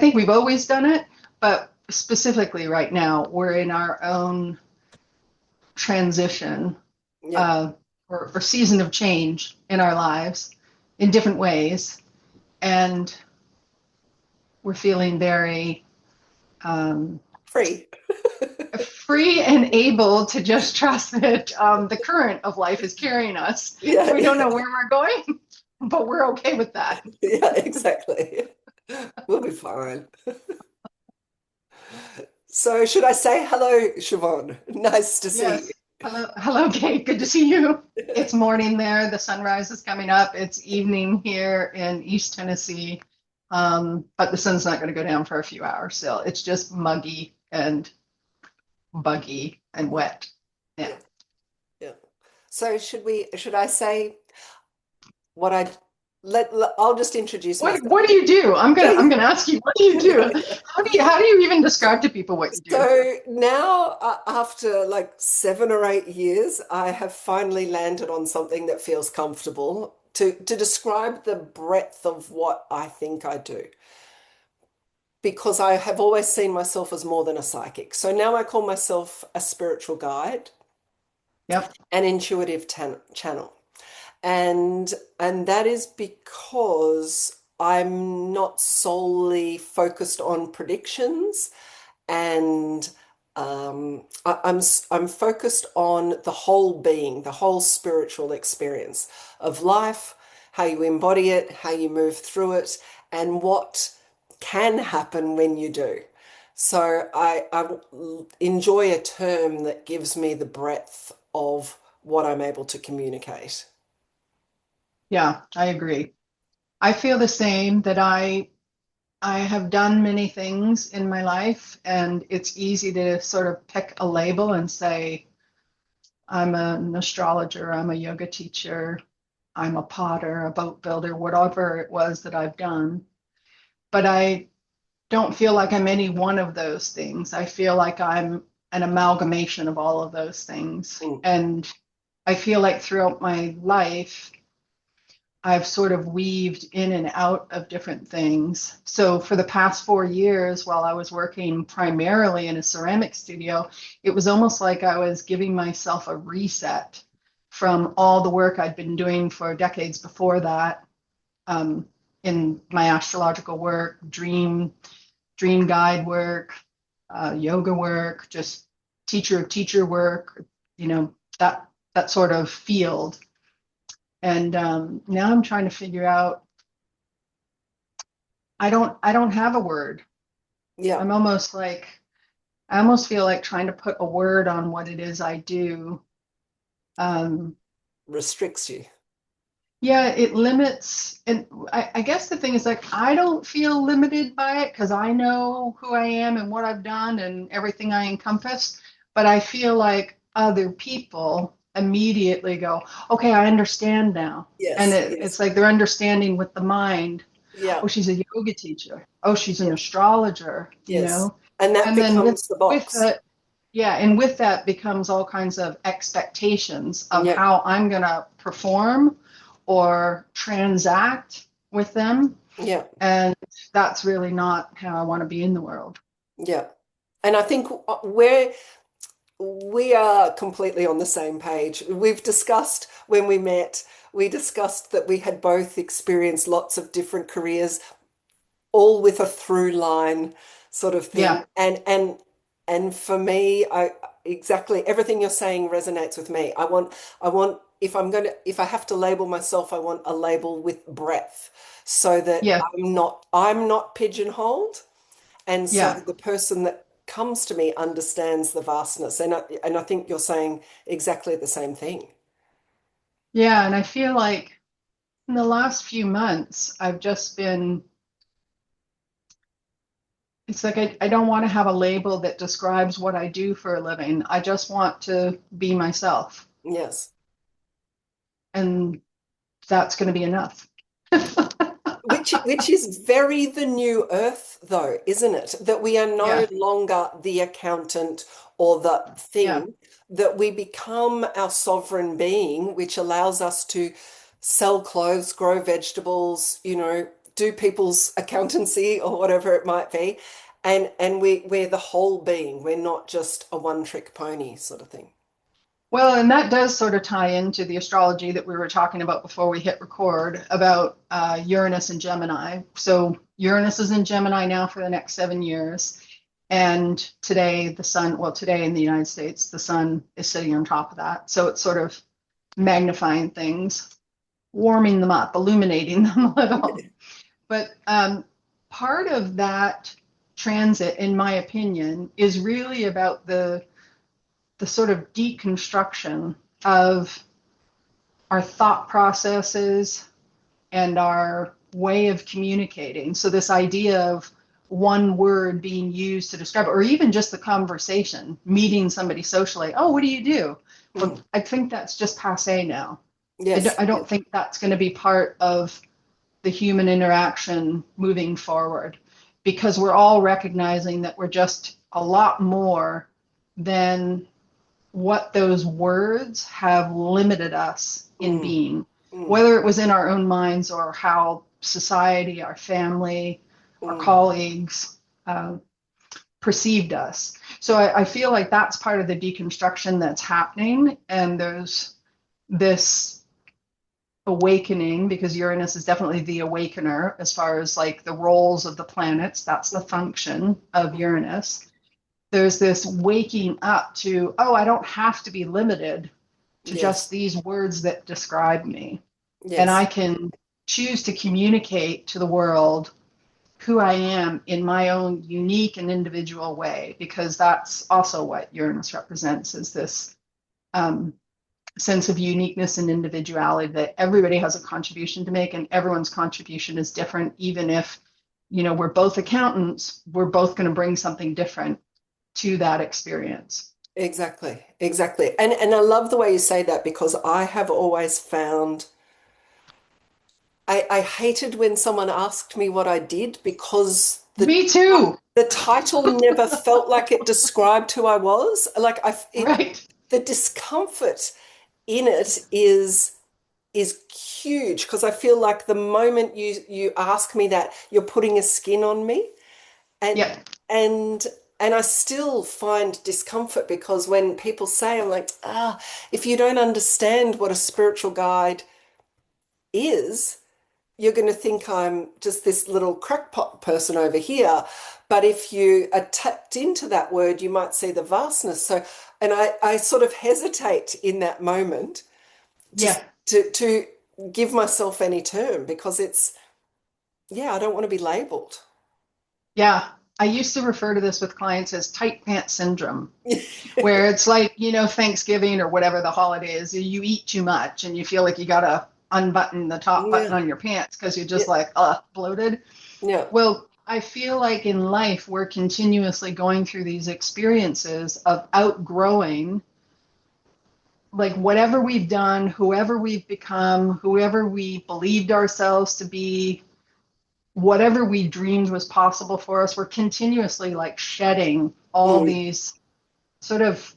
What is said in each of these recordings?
think we've always done it, but specifically right now, we're in our own transition Yeah. uh, or season of change in our lives in different ways. And we're feeling very um, Free. free and able to just trust that the current of life is carrying us. Yeah, We don't yeah, know where we're going, but we're okay with that. yeah, exactly. We'll be fine. So should I say hello, Siobhan? Nice to see Yes. Hello, Kate. Good to see you. It's morning there. The sunrise is coming up. It's evening here in East Tennessee. But the sun's not going to go down for a few hours still. It's just muggy and buggy and you. wet. Yeah. Yeah, yeah. So should I say what I I'll just introduce What myself. do you do? Yeah, I'm gonna ask you, what do you do? yeah. How do you even describe to people what you do? So now, after like 7 or 8 years, I have finally landed on something that feels comfortable to describe the breadth of what I think I do. Because I have always seen myself as more than a psychic. So now I call myself a spiritual guide, Yep. an intuitive channel. And that is because I'm not solely focused on predictions, and I'm focused on the whole being, the whole spiritual experience of life, how you embody it, how you move through it, and what can happen when you do. So I enjoy a term that gives me the breadth of what I'm able to communicate. Yeah, I agree. I feel the same that I have done many things in my life, and it's easy to sort of pick a label and say, I'm an astrologer, I'm a yoga teacher, I'm a potter, a boat builder, whatever it was that I've done. But I don't feel like I'm any one of those things. I feel like I'm an amalgamation of all of those things. Mm. And I feel like throughout my life, I've sort of weaved in and out of different things. So for the past 4 years, while I was working primarily in a ceramic studio, it was almost like I was giving myself a reset from all the work I'd been doing for decades before that, um, in my astrological work, dream guide work, yoga work, just teacher work, you know, that sort of field. And now I'm trying to figure out. I don't have a word. Yeah, I'm almost like I almost feel like trying to put a word on what it is I do. Um, restricts you. yeah, it limits, and I guess the thing is like I don't feel limited by it because I know who I am and what I've done and everything I encompass. But I feel like other people immediately go, okay, I understand now. And Yes, yes, it's like they're understanding with the mind. yeah, Oh, she's a yoga teacher. Oh, she's an yeah, astrologer, you yes. know? And that And then becomes the with box. that, yeah, and with that becomes all kinds of expectations of Yeah, how I'm gonna perform or transact with them. yeah, And that's really not how I want to be in the world. yeah. And I think we are completely on the same page. We've discussed when we met, we discussed that we had both experienced lots of different careers, all with a through line sort of thing. Yeah, And for me, I exactly everything you're saying resonates with me. I want if I have to label myself, I want a label with breadth so that yeah, I'm not pigeonholed, and so yeah, the person that comes to me understands the vastness. And I think you're saying exactly the same thing. yeah. And I feel like in the last few months, I've just been, it's like I don't want to have a label that describes what I do for a living. I just want to be myself. Yes. And that's going to be enough. Which is very the new earth, though, isn't it? That we are no Yeah, longer the accountant or the yeah, thing, that we become our sovereign being, which allows us to sell clothes, grow vegetables, do people's accountancy or whatever it might be. And we're the whole being. We're not just a one-trick pony sort of thing. Well, and that does sort of tie into the astrology that we were talking about before we hit record about Uranus and Gemini. So Uranus is in Gemini now for the next 7 years. And today, the sun, well, today in the United States, the sun is sitting on top of that. So it's sort of magnifying things, warming them up, illuminating them a little. But part of that transit, in my opinion, is really about the sort of deconstruction of our thought processes and our way of communicating. So this idea of one word being used to describe it, or even just the conversation, meeting somebody socially. Oh, what do you do? Well, I think that's just passé now. Yes. I don't think that's going to be part of the human interaction moving forward, because we're all recognizing that we're just a lot more than what those words have limited us in being, whether it was in our own minds or how society, our family, our colleagues perceived us. So I feel like that's part of the deconstruction that's happening. And there's this awakening, because Uranus is definitely the awakener as far as like the roles of the planets. That's the function of Uranus. There's this waking up to, oh, I don't have to be limited to just these words that describe me. And I can choose to communicate to the world who I am in my own unique and individual way, because that's also what Uranus represents, is this sense of uniqueness and individuality, that everybody has a contribution to make and everyone's contribution is different. Even if, we're both accountants, we're both going to bring something different to that experience. Exactly, exactly. And I love the way you say that, because I have always found I hated when someone asked me what I did, because Me too. the title never felt like it described who I was. Like Right. the discomfort in it is huge, because I feel like the moment you ask me that, you're putting a skin on me. And Yeah. and and I still find discomfort, because when people say, I'm like, if you don't understand what a spiritual guide is, you're going to think I'm just this little crackpot person over here. But if you are tapped into that word, you might see the vastness. So, and I sort of hesitate in that moment Yeah. to give myself any term, because I don't want to be labeled. Yeah. I used to refer to this with clients as tight pants syndrome, where it's like, Thanksgiving or whatever the holiday is, you eat too much and you feel like you got to unbutton the top button Yeah, on your pants because you're yeah, just like, bloated. yeah. Well, I feel like in life, we're continuously going through these experiences of outgrowing, like whatever we've done, whoever we've become, whoever we believed ourselves to be, whatever we dreamed was possible for us. We're continuously like shedding all Mm, these sort of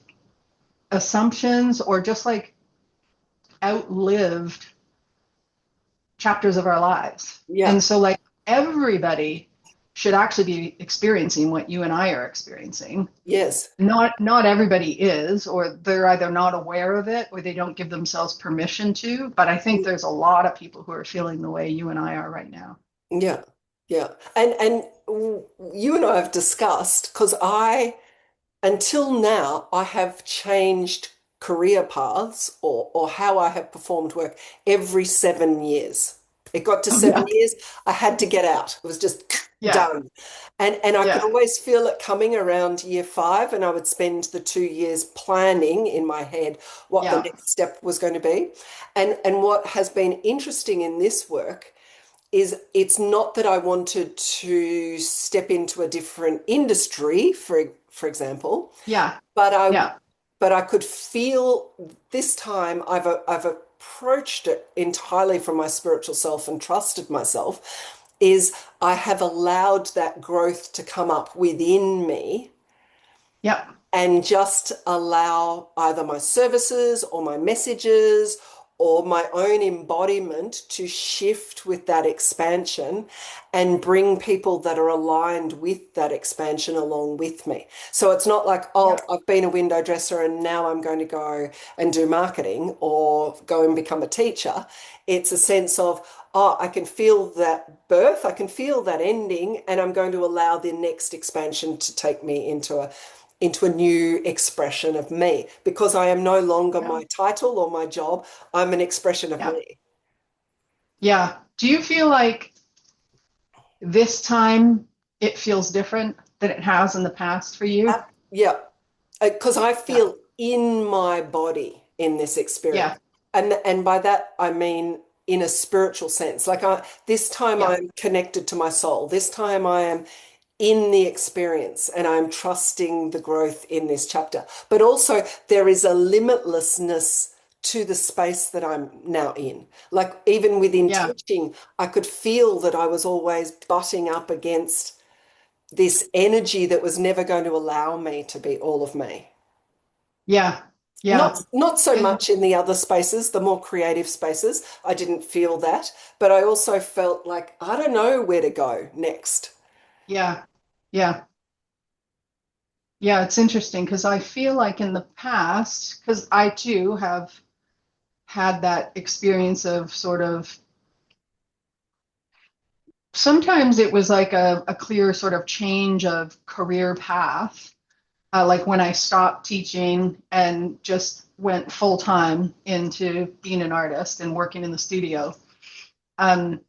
assumptions, or just like outlived chapters of our lives. yeah. And so like everybody should actually be experiencing what you and I are experiencing. Yes. Not everybody is, or they're either not aware of it or they don't give themselves permission to. But I think there's a lot of people who are feeling the way you and I are right now. Yeah. Yeah. And you and I have discussed, because until now, I have changed career paths, or how I have performed work every 7 years. It got to Oh, seven yeah. years, I had to get out. It was just Yeah. done. And I could Yeah. always feel it coming around year 5, and I would spend the 2 years planning in my head what the Yeah. next step was going to be. And what has been interesting in this work is, it's not that I wanted to step into a different industry, for example, Yeah. but Yeah. I could feel this time I've approached it entirely from my spiritual self and trusted myself, is I have allowed that growth to come up within me, Yeah. and just allow either my services or my messages or my own embodiment to shift with that expansion and bring people that are aligned with that expansion along with me. So it's not like, oh, Yeah. I've been a window dresser and now I'm going to go and do marketing or go and become a teacher. It's a sense of, oh, I can feel that birth, I can feel that ending, and I'm going to allow the next expansion to take me into a new expression of me because I am no longer Yeah. my title or my job. I'm an expression of Yeah. me. Yeah. Do you feel like this time it feels different than it has in the past for you? Yeah, because I Yeah. feel in my body in this experience. Yeah. And by that I mean in a spiritual sense. Like this time Yeah. I'm connected to my soul. This time I am in the experience and I'm trusting the growth in this chapter. But also there is a limitlessness to the space that I'm now in. Like even within Yeah. teaching, I could feel that I was always butting up against this energy that was never going to allow me to be all of me. Yeah. Yeah. Not so And much in the other spaces, the more creative spaces. I didn't feel that, but I also felt like I don't know where to go next. yeah. Yeah. Yeah. It's interesting because I feel like in the past, because I too have had that experience of sort of sometimes it was like a clear sort of change of career path. Like when I stopped teaching and just went full time into being an artist and working in the studio. Um,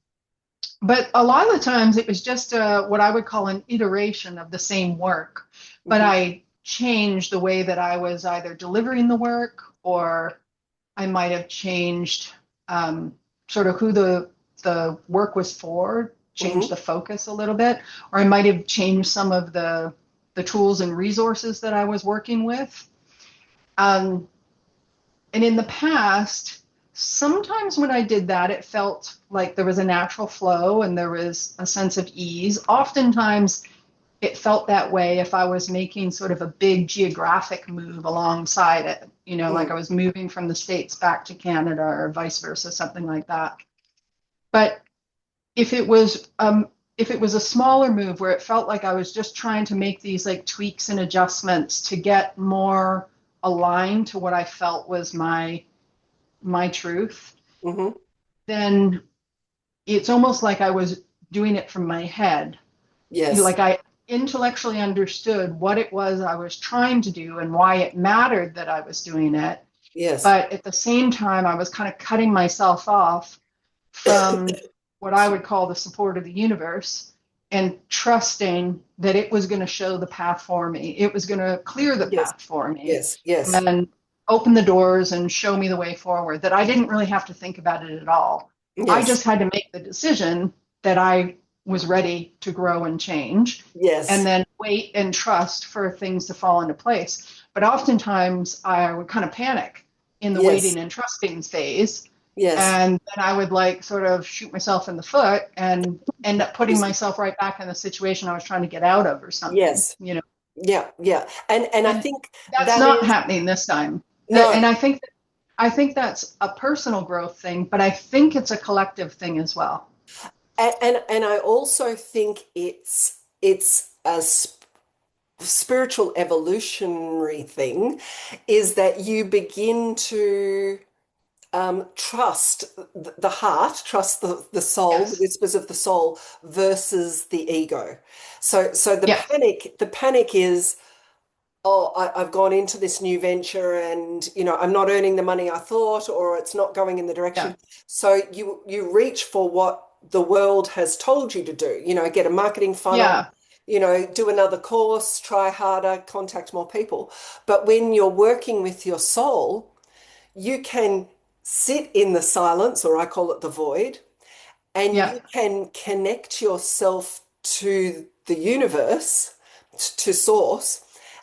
but a lot of the times it was just what I would call an iteration of the same work. But Mhm, I changed the way that I was either delivering the work or I might have changed sort of who the work was for, changed mhm, the focus a little bit, or I might have changed some of the tools and resources that I was working with. Um, and in the past, sometimes when I did that, it felt like there was a natural flow and there was a sense of ease. Oftentimes, it felt that way if I was making sort of a big geographic move alongside it, like I mm, was moving from the States back to Canada or vice versa, something like that. But if it was if it was a smaller move where it felt like I was just trying to make these like tweaks and adjustments to get more aligned to what I felt was my truth, mhm. then it's almost like I was doing it from my head. Yes, Like I intellectually understood what it was I was trying to do and why it mattered that I was doing it. yes, But at the same time, I was kind of cutting myself off from what I would call the support of the universe and trusting that it was going to show the path for me. It was going to clear the yes, path for me yes, yes, and open the doors and show me the way forward, that I didn't really have to think about it at all. I yes, just had to make the decision that I was ready to grow and change and yes, then wait and trust for things to fall into place. But oftentimes I would kind of panic in the yes, waiting and trusting phase. yes, And then I would like sort of shoot myself in the foot and end up putting yes, myself right back in the situation I was trying to get out of or something, yes, yeah, yeah. And I And think that's that not is happening this time. And no. I think that's a personal growth thing, but I think it's a collective thing as well. And I also think it's a spiritual evolutionary thing is that you begin to trust the heart, trust the soul, the Yes. whispers of the soul versus the ego. So Yeah. the panic is, oh, I've gone into this new venture and I'm not earning the money I thought, or it's not going in the Yeah. direction. So you reach for what the world has told you to do, get a marketing funnel, Yeah. do another course, try harder, contact more people. But when you're working with your soul, you can sit in the silence, or I call it the void, and Yeah. you can connect yourself to the universe, to source,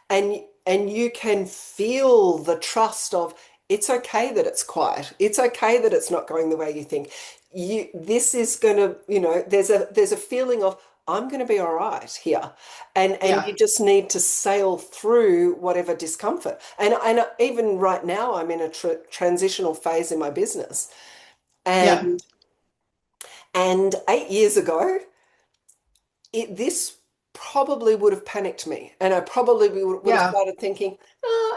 and you can feel the trust of it's okay that it's quiet. It's okay that it's not going the way you think. This is going to, there's a feeling of I'm going to be all right here. And Yeah. you just need to sail through whatever discomfort. And even right now, I'm in a transitional phase in my business. Yeah. And 8 years ago, this probably would have panicked me. And I probably would have Yeah. started thinking,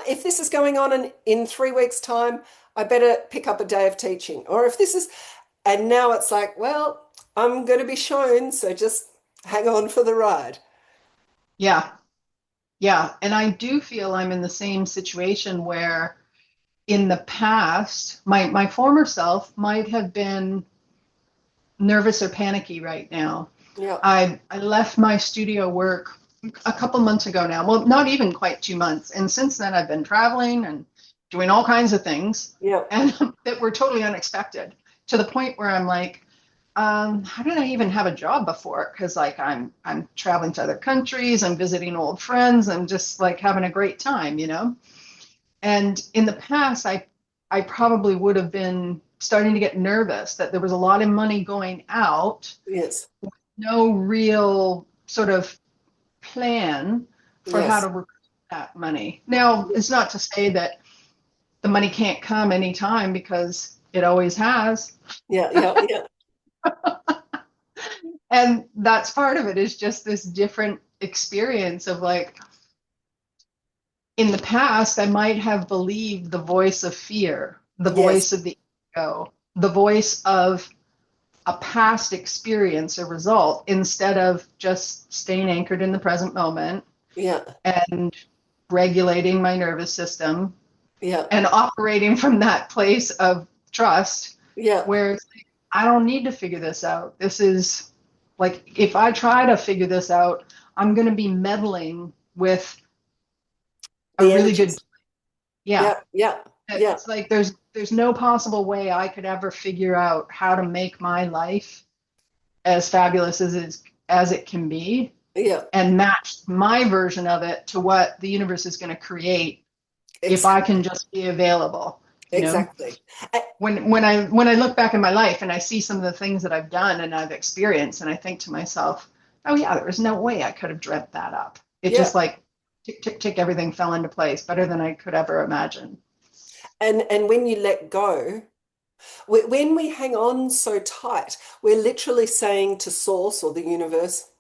if this is going on in 3 weeks' time, I better pick up a day of teaching. Or if this is, and now it's like, well, I'm going to be shown, so just hang on for the ride. Yeah. Yeah. And I do feel I'm in the same situation where in the past, my former self might have been nervous or panicky right now. Yeah, I left my studio work a couple months ago now. Well, not even quite 2 months. And since then, I've been traveling and doing all kinds of things, yeah, and that were totally unexpected to the point where I'm like, how did I even have a job before? Because like I'm traveling to other countries, I'm visiting old friends, I'm just like having a great time, you know. And in the past, I probably would have been starting to get nervous that there was a lot of money going out, yes, no real sort of plan for how to yes, recoup that money. Now, it's not to say that the money can't come anytime because it always has. yeah, yeah, yeah, And that's part of it is just this different experience of like, in the past, I might have believed the voice of fear, the yes, voice of the ego, the voice of a past experience or result instead of just staying anchored in the present moment yeah, and regulating my nervous system yeah, and operating from that place of trust yeah. where it's like, I don't need to figure this out. This is like, if I try to figure this out, I'm going to be meddling with a The really good, energies. yeah. Yeah, yeah, yeah, It's like there's no possible way I could ever figure out how to make my life as fabulous as it can be yeah. and match my version of it to what the universe is going to create if I can Exactly, just be available, you know. exactly. When I look back in my life and I see some of the things that I've done and I've experienced and I think to myself, oh yeah, there was no way I could have dreamt that up. It Yeah. just like tick tick tick, everything fell into place better than I could ever imagine. And when you let go, when we hang on so tight, we're literally saying to source or the universe,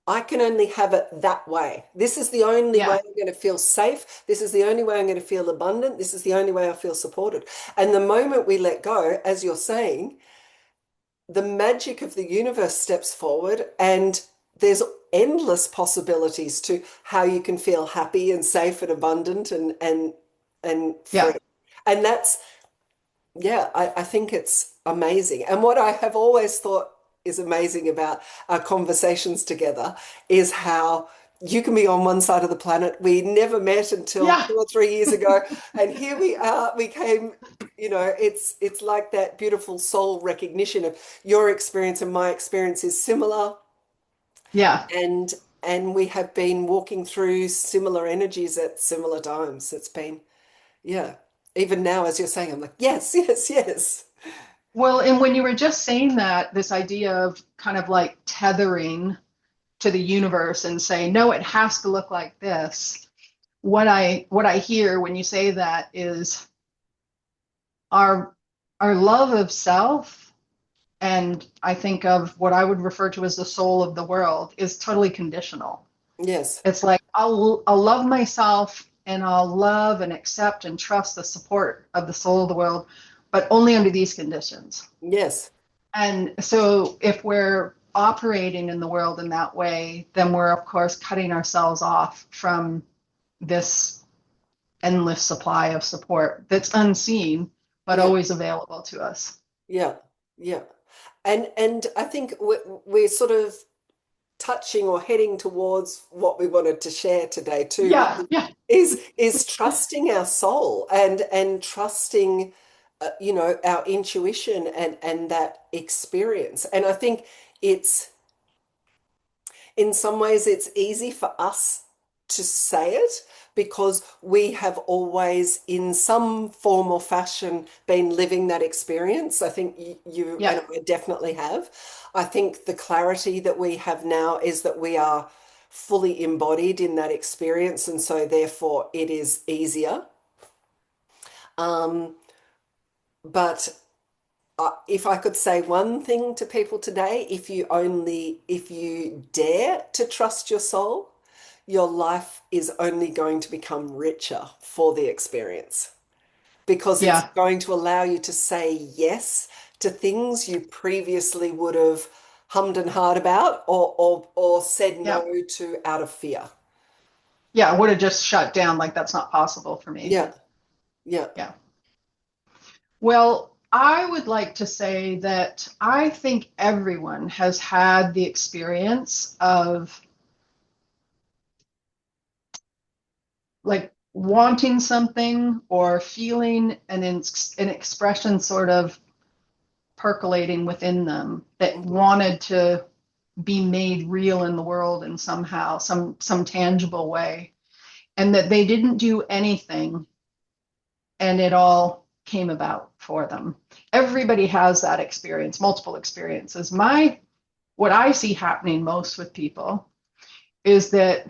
I can only have it that way. This is the only way Yeah, I'm going to feel safe. This is the only way I'm going to feel abundant. This is the only way I feel supported. And the moment we let go, as you're saying, the magic of the universe steps forward and there's endless possibilities to how you can feel happy and safe and abundant and free. yeah, And that's, yeah, I think it's amazing. And what I have always thought is amazing about our conversations together is how you can be on one side of the planet. We never met until yeah, 2 or 3 years ago, and here we are. We came, it's like that beautiful soul recognition of your experience and my experience is similar, yeah. and and we have been walking through similar energies at similar times. It's been, yeah. Even now, as you're saying, I'm like, yes, yes, yes. Well, and when you were just saying that, this idea of kind of like tethering to the universe and saying, no, it has to look like this. What I hear when you say that is our our love of self, and I think of what I would refer to as the soul of the world, is totally conditional. Yes, It's like I'll love myself and I'll love and accept and trust the support of the soul of the world, but only under these conditions. yes, And so if we're operating in the world in that way, then we're of course cutting ourselves off from this endless supply of support that's unseen but yeah, always available to us. yeah, yeah. And I think we're sort of touching or heading towards what we wanted to share today too, which Yeah, yeah, is trusting our soul and trusting, our intuition and that experience. And I think it's in some ways it's easy for us to say it because we have always, in some form or fashion, been living that experience. I think you Yeah. and I definitely have. I think the clarity that we have now is that we are fully embodied in that experience, and so therefore it is easier. Um, but if I could say one thing to people today, if you dare to trust your soul, your life is only going to become richer for the experience because it's Yeah. going to allow you to say yes to things you previously would have hummed and hawed about or said Yeah. no to out of fear. Yeah. I would have just shut down like that's not possible for me. Yeah, yeah. Yeah. Well, I would like to say that I think everyone has had the experience of like wanting something or feeling an expression sort of percolating within them that Mhm. wanted to be made real in the world in somehow some tangible way, and that they didn't do anything and it all came about for them. Everybody has that experience, multiple experiences. My what I see happening most with people is that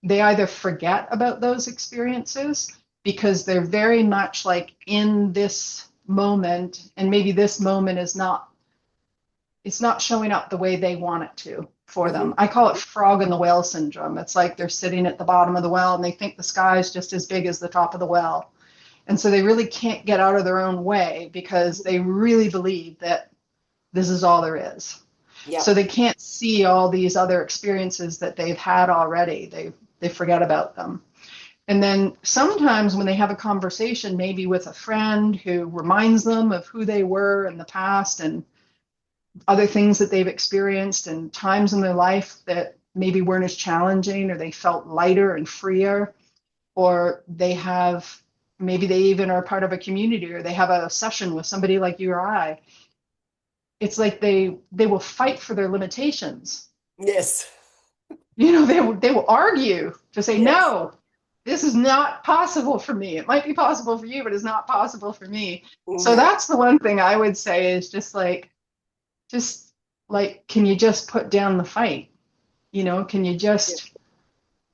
they either forget about those experiences because they're very much like in this moment, and maybe this moment is not, it's not showing up the way they want it to for them. Mhm. I call it frog in the well syndrome. It's like they're sitting at the bottom of the well and they think the sky is just as big as the top of the well. And so they really can't get out of their own way because Mhm. they really believe that this is all there is. Yeah. So they can't see all these other experiences that they've had already. They forget about them. And then sometimes when they have a conversation, maybe with a friend who reminds them of who they were in the past and other things that they've experienced and times in their life that maybe weren't as challenging, or they felt lighter and freer, or they have, maybe they even are part of a community, or they have a session with somebody like you or I. It's like they will fight for their limitations. Yes. They will argue to say Yes. no, this is not possible for me. It might be possible for you, but it's not possible for me. So Yeah. that's the one thing I would say is just like, can you just put down the fight? Can you Yeah.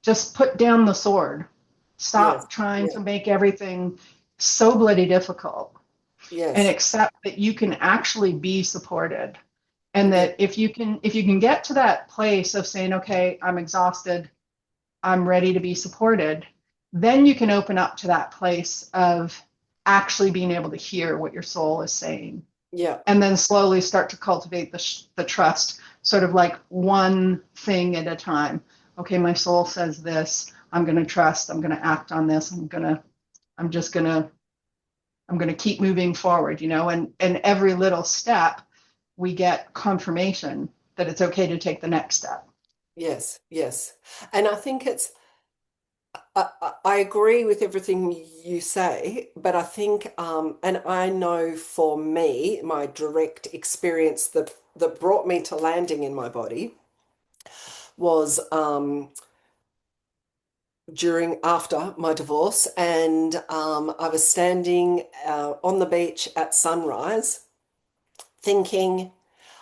just put down the sword? Yes. Stop trying Yeah. to make everything so bloody difficult and Yes. accept that you can actually be supported. And Yeah. that if you can get to that place of saying, okay, I'm exhausted, I'm ready to be supported, then you can open up to that place of actually being able to hear what your soul is saying, Yeah. and then slowly start to cultivate the trust, sort of like one thing at a time. Okay, my soul says this. I'm going to trust. I'm going to act on this. I'm just going to, I'm going to keep moving forward, and every little step we get confirmation that it's okay to take the next step. Yes. Yes. And I think I agree with everything you say, but I think, and I know for me, my direct experience that brought me to landing in my body was after my divorce, and I was standing on the beach at sunrise, thinking,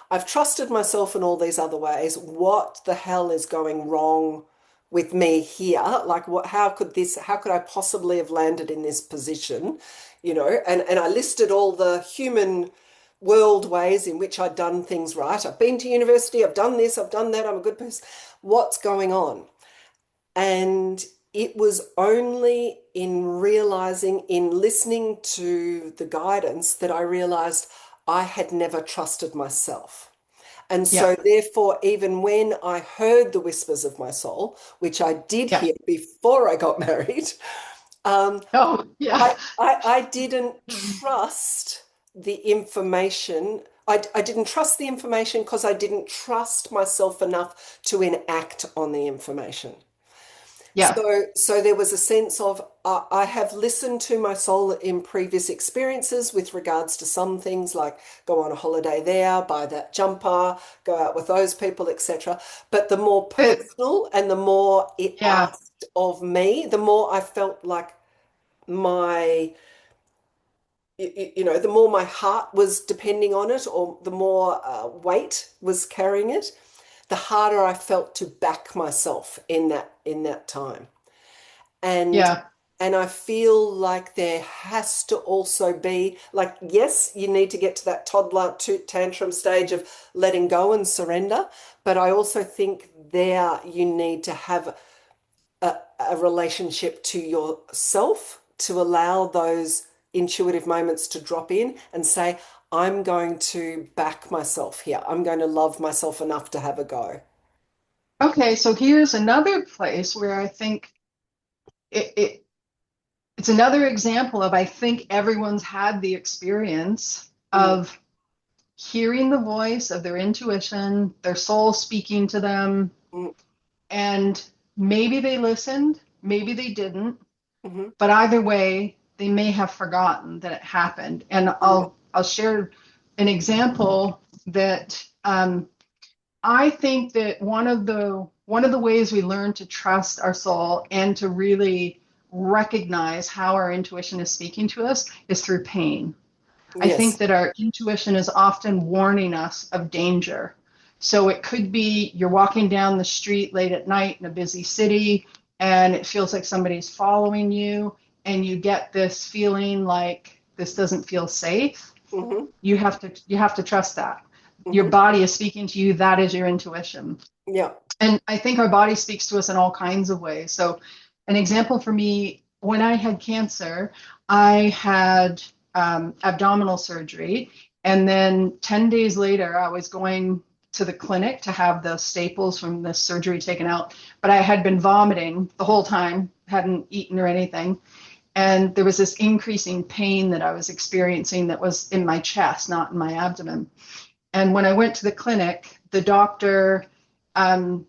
I've trusted myself in all these other ways. What the hell is going wrong with me here? Like what, how could I possibly have landed in this position? And I listed all the human world ways in which I'd done things right. I've been to university, I've done this, I've done that, I'm a good person. What's going on? And it was only in realizing, in listening to the guidance, that I realized I had never trusted myself. And Yeah, so, therefore, even when I heard the whispers of my soul, which I did yeah. hear before I got married, um, Oh, yeah. I didn't trust the information. I didn't trust the information because I didn't trust myself enough to enact on the information. Yeah. So there was a sense of I have listened to my soul in previous experiences with regards to some things like go on a holiday there, buy that jumper, go out with those people, etc. But the more But personal and the more it yeah, asked. of me, the more I felt like my, the more my heart was depending on it, or the more weight was carrying it, the harder I felt to back myself in that time. And Yeah. and I feel like there has to also be, like, yes, you need to get to that toddler tantrum stage of letting go and surrender, but I also think there you need to have a relationship to yourself to allow those intuitive moments to drop in and say, I'm going to back myself here. I'm going to love myself enough to have a go. Okay, so here's another place where I think it it's another example of I think everyone's had the experience Mm, of hearing the voice of their intuition, their soul speaking to them, mm, and maybe they listened, maybe they didn't, mhm, but either way, they may have forgotten that it happened. And yeah, I'll share an example that I think that one of the ways we learn to trust our soul and to really recognize how our intuition is speaking to us is through pain. I think yes. that our intuition is often warning us of danger. So it could be you're walking down the street late at night in a busy city and it feels like somebody's following you and you get this feeling like this doesn't feel safe. Hmm. You have to trust that. Your Hmm. body is speaking to you, that is your intuition. Yeah. And I think our body speaks to us in all kinds of ways. So, an example for me, when I had cancer, I had abdominal surgery. And then 10 days later, I was going to the clinic to have the staples from the surgery taken out. But I had been vomiting the whole time, hadn't eaten or anything. And there was this increasing pain that I was experiencing that was in my chest, not in my abdomen. And when I went to the clinic, the doctor, um,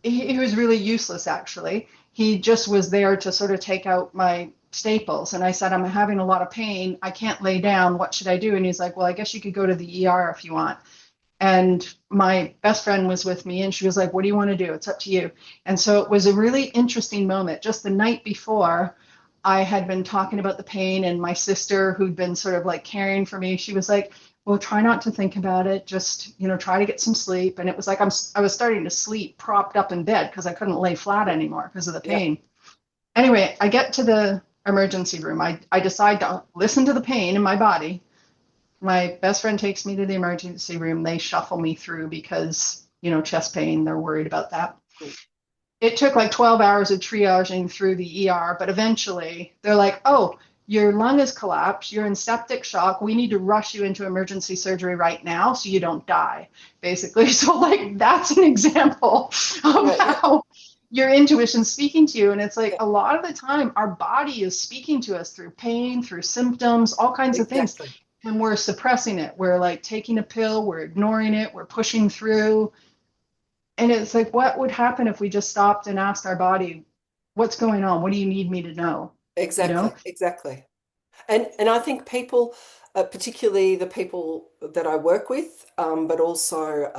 he was really useless, actually. He just was there to sort of take out my staples. And I said, I'm having a lot of pain. I can't lay down. What should I do? And he's like, well, I guess you could go to the ER if you want. And my best friend was with me and she was like, what do you want to do? It's up to you. And so it was a really interesting moment. Just the night before, I had been talking about the pain, and my sister, who'd been sort of like caring for me, she was like, well, try not to think about it. Just, try to get some sleep. And it was like I was starting to sleep propped up in bed because I couldn't lay flat anymore because of the Yeah. pain. Anyway, I get to the emergency room. I decide to listen to the pain in my body. My best friend takes me to the emergency room. They shuffle me through because, chest pain, they're worried about that. It took like 12 hours of triaging through the ER, but eventually they're like, oh, your lung has collapsed. You're in septic shock. We need to rush you into emergency surgery right now so you don't die, basically. So, like, that's an example of Yeah. Yeah. how your intuition's speaking to you. And it's like Yeah. a lot of the time, our body is speaking to us through pain, through symptoms, all kinds of things. Exactly. And we're suppressing it. We're like taking a pill, we're ignoring it, we're pushing through. And it's like, what would happen if we just stopped and asked our body, what's going on? What do you need me to know? You Exactly. know? Exactly. And I think people, particularly the people that I work with, but also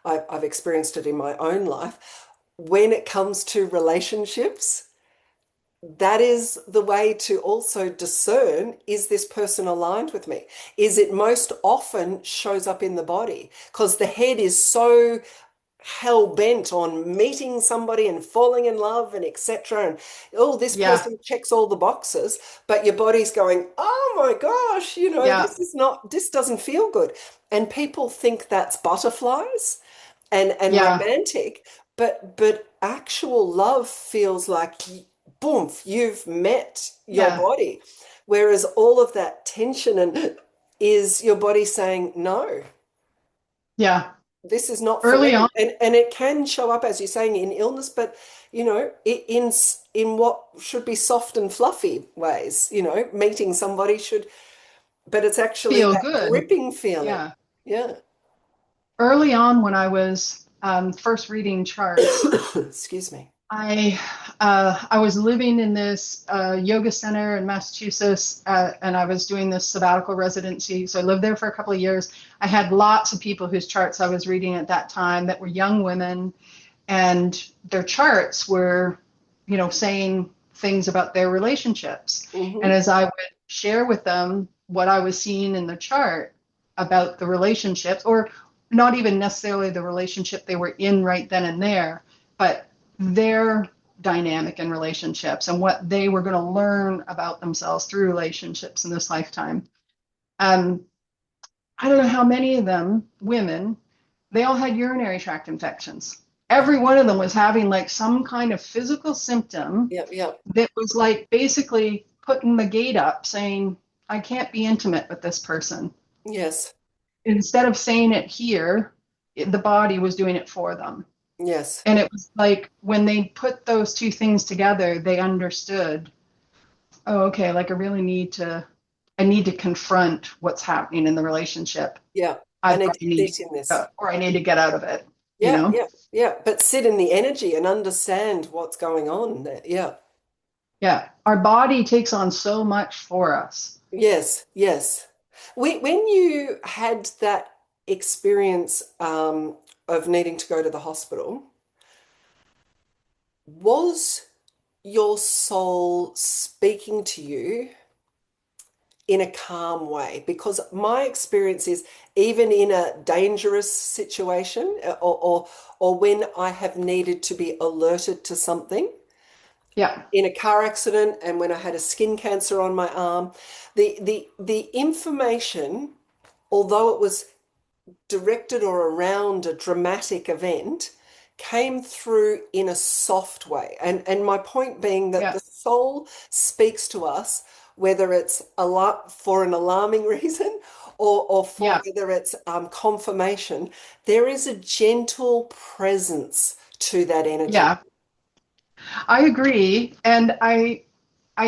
I've experienced it in my own life, when it comes to relationships, that is the way to also discern, is this person aligned with me? Is it most often shows up in the body? Because the head is so hell bent on meeting somebody and falling in love and etc. And oh, this Yeah. person checks all the boxes, but your body's going, oh my gosh, Yeah. this doesn't feel good. And people think that's butterflies and Yeah. romantic, but actual love feels like boom, you've met your Yeah. body. Whereas all of that tension and is your body saying no, Yeah. this is not for Early on. me. And it can show up, as you're saying, in illness, but in what should be soft and fluffy ways. Meeting somebody should, but it's actually Feel that good. gripping feeling. Yeah. Yeah. Early on, when I was first reading charts, Excuse me. I was living in this yoga center in Massachusetts, and I was doing this sabbatical residency. So I lived there for a couple of years. I had lots of people whose charts I was reading at that time that were young women, and their charts were, saying things about their relationships. And Mm-hmm. as I would share with them what I was seeing in the chart about the relationships, or not even necessarily the relationship they were in right then and there, but their dynamic in relationships and what they were going to learn about themselves through relationships in this lifetime. Um, I don't know how many of them, women, they all had urinary tract infections. Every one of them was having like some kind of physical symptom Yep, yep. that was like basically putting the gate up saying, I can't be intimate with this person. Yes, Instead of saying it here, the body was doing it for them. yes. And it was like when they put those two things together, they understood, oh, okay, like I need to confront what's happening in the relationship. Yeah. I I need to need to, sit in this. or I need to get out of it, you Yeah, know? yeah, yeah. But sit in the energy and understand what's going on there. Yeah. Yeah. Our body takes on so much for us. Yes, yes. When you had that experience of needing to go to the hospital, was your soul speaking to you in a calm way? Because my experience is even in a dangerous situation or when I have needed to be alerted to something, Yeah. in a car accident and when I had a skin cancer on my arm, the information, although it was directed or around a dramatic event, came through in a soft way. And my point being that Yeah. the soul speaks to us, whether it's for an alarming reason or for Yeah. whether it's confirmation, there is a gentle presence to that energy. Yeah. I agree. And I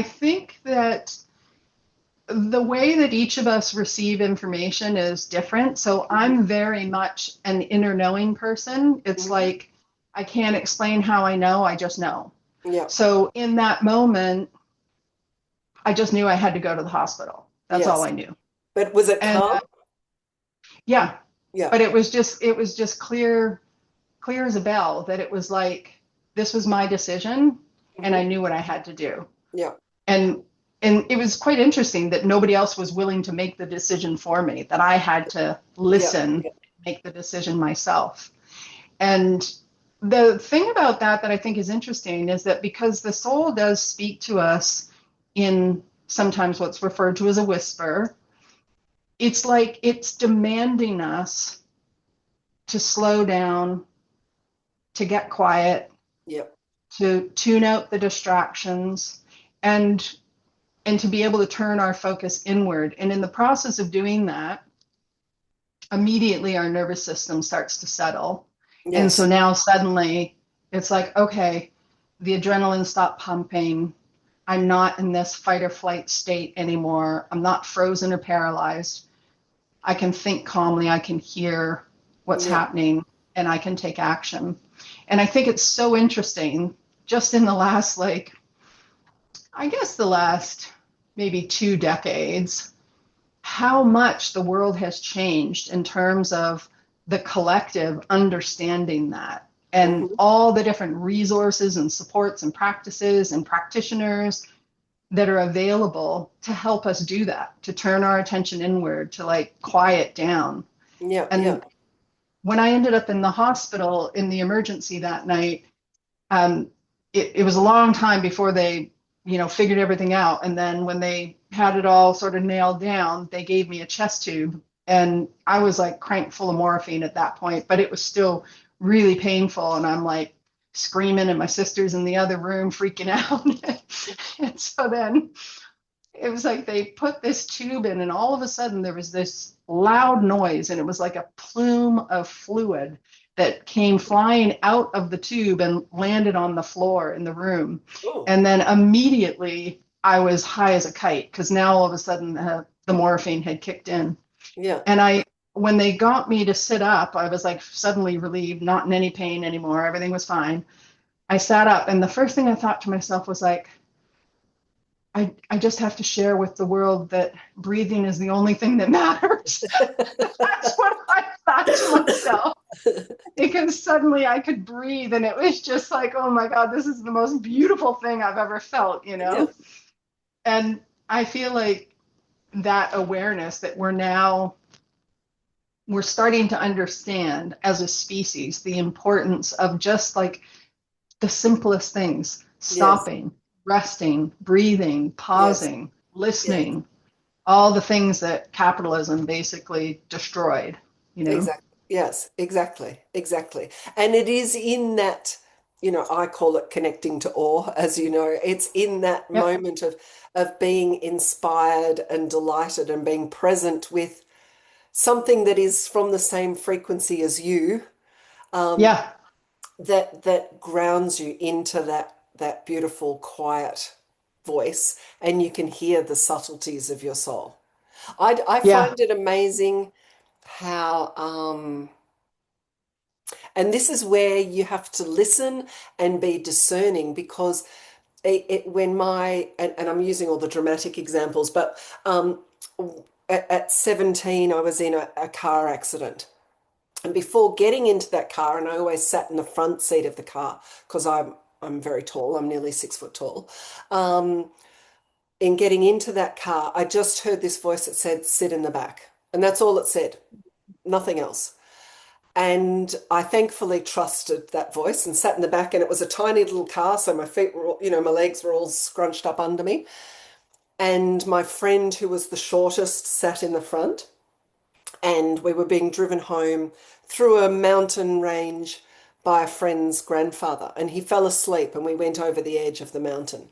think that the way that each of us receive information is different. So Mhm. I'm very much an inner knowing person. It's Mhm. like I can't explain how I know, I just know. Yeah. So in that moment, I just knew I had to go to the hospital. That's all Yes. I knew. But was it And calm? yeah, Yeah. but it was just clear as a bell that it was like this was my decision and I Mhm. knew what I had to do. Yeah. And and it was quite interesting that nobody else was willing to make the decision for me, that I had to Yeah. listen, make the decision myself. And the thing about that I think is interesting is that because the soul does speak to us in sometimes what's referred to as a whisper, it's like it's demanding us to slow down, to get quiet, Yeah. to tune out the distractions, and to be able to turn our focus inward. And in the process of doing that, immediately our nervous system starts to settle. And so Yes. now suddenly it's like, okay, the adrenaline stopped pumping. I'm not in this fight or flight state anymore. I'm not frozen or paralyzed. I can think calmly. I can hear what's Yeah. happening and I can take action. And I think it's so interesting just in the last, like, I guess the last maybe 2 decades, how much the world has changed in terms of the collective understanding that and Mhm. all the different resources and supports and practices and practitioners that are available to help us do that, to turn our attention inward, to like quiet down. Yeah. Yeah. And when I ended up in the hospital in the emergency that night, um, it was a long time before they, figured everything out. And then when they had it all sort of nailed down, they gave me a chest tube. And I was like cranked full of morphine at that point, but it was still really painful. And I'm like screaming, and my sister's in the other room freaking out. And so then it was like they put this tube in, and all of a sudden there was this loud noise, and it was like a plume of fluid that came flying out of the tube and landed on the floor in the room. Oh, And then immediately I was high as a kite because now all of a sudden the morphine had kicked in. yeah. And when they got me to sit up, I was like suddenly relieved, not in any pain anymore. Everything was fine. I sat up, and the first thing I thought to myself was like, I just have to share with the world that breathing is the only thing that matters. That's what I thought to myself. because suddenly I could breathe and it was just like, oh my God, this is the most beautiful thing I've ever felt, you Yeah. know? And I feel like that awareness that we're starting to understand as a species the importance of just like the simplest things: Yes. stopping, resting, breathing, Yes. pausing, Yes. listening, all the things that capitalism basically destroyed, you know? Exactly. Yes, exactly. Exactly. And it is in that, I call it connecting to awe, as you know. It's in that Yep. moment of being inspired and delighted and being present with something that is from the same frequency as you, um, Yeah. that grounds you into that beautiful, quiet voice, and you can hear the subtleties of your soul. I Yeah. find it amazing how and this is where you have to listen and be discerning because when and I'm using all the dramatic examples, but at 17, I was in a car accident. And before getting into that car, and I always sat in the front seat of the car because I'm very tall, I'm nearly 6 foot tall. Um, in getting into that car, I just heard this voice that said, sit in the back. And that's all it said, nothing else. And I thankfully trusted that voice and sat in the back. And it was a tiny little car. So my feet were, my legs were all scrunched up under me. And my friend, who was the shortest, sat in the front. And we were being driven home through a mountain range by a friend's grandfather. And he fell asleep, and we went over the edge of the mountain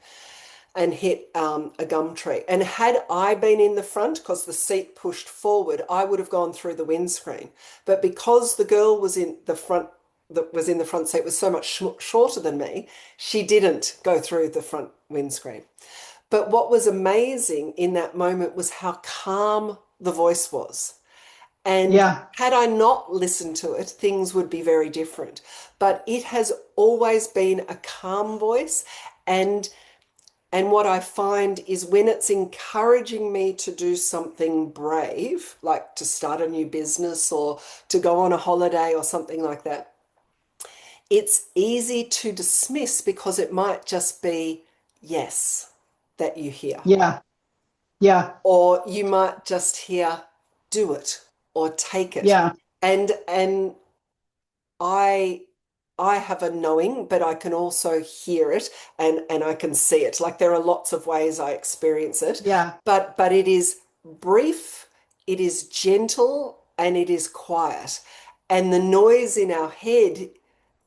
and hit a gum tree. And had I been in the front, because the seat pushed forward, I would have gone through the windscreen. But because the girl was in the front, that was in the front seat was so much shorter than me, she didn't go through the front windscreen. But what was amazing in that moment was how calm the voice was. And Yeah. had I not listened to it, things would be very different. But it has always been a calm voice. And what I find is when it's encouraging me to do something brave, like to start a new business or to go on a holiday or something like that, it's easy to dismiss because it might just be yes that you hear. Yeah. Yeah. Or you might just hear do it or take it. Yeah. And I I have a knowing, but I can also hear it and I can see it. Like there are lots of ways I experience it, Yeah. but it is brief, it is gentle, and it is quiet. And the noise in our head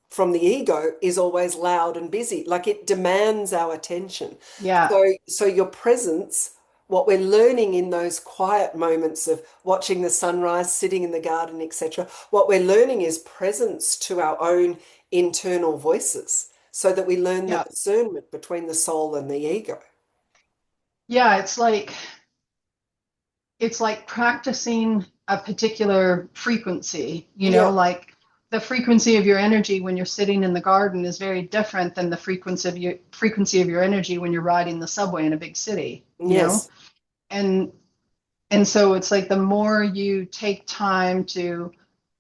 from the ego is always loud and busy. Like it demands our attention. Yeah. So your presence, what we're learning in those quiet moments of watching the sunrise, sitting in the garden, etc., what we're learning is presence to our own internal voices so that we learn the Yeah. discernment between the soul and the ego. Yeah. It's like practicing a particular frequency, Yeah. like the frequency of your energy when you're sitting in the garden is very different than the frequency of your energy when you're riding the subway in a big city. Yes. And and so it's like the more you take time to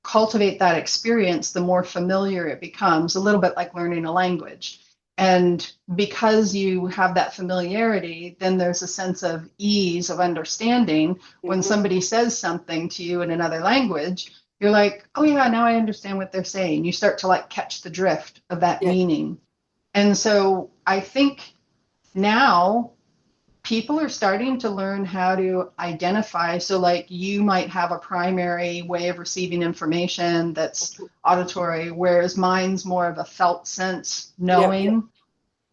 cultivate that experience, the more familiar it becomes, a little bit like learning a language. And because you have that familiarity, then there's a sense of ease of understanding. When Hmm. somebody says something to you in another language, you're like, oh, yeah, now I understand what they're saying. You start to like catch the drift of that Yeah. meaning. And so I think now people are starting to learn how to identify. So, like, you might have a primary way of receiving information that's auditory, whereas mine's more of a felt sense Yeah. Yeah. knowing.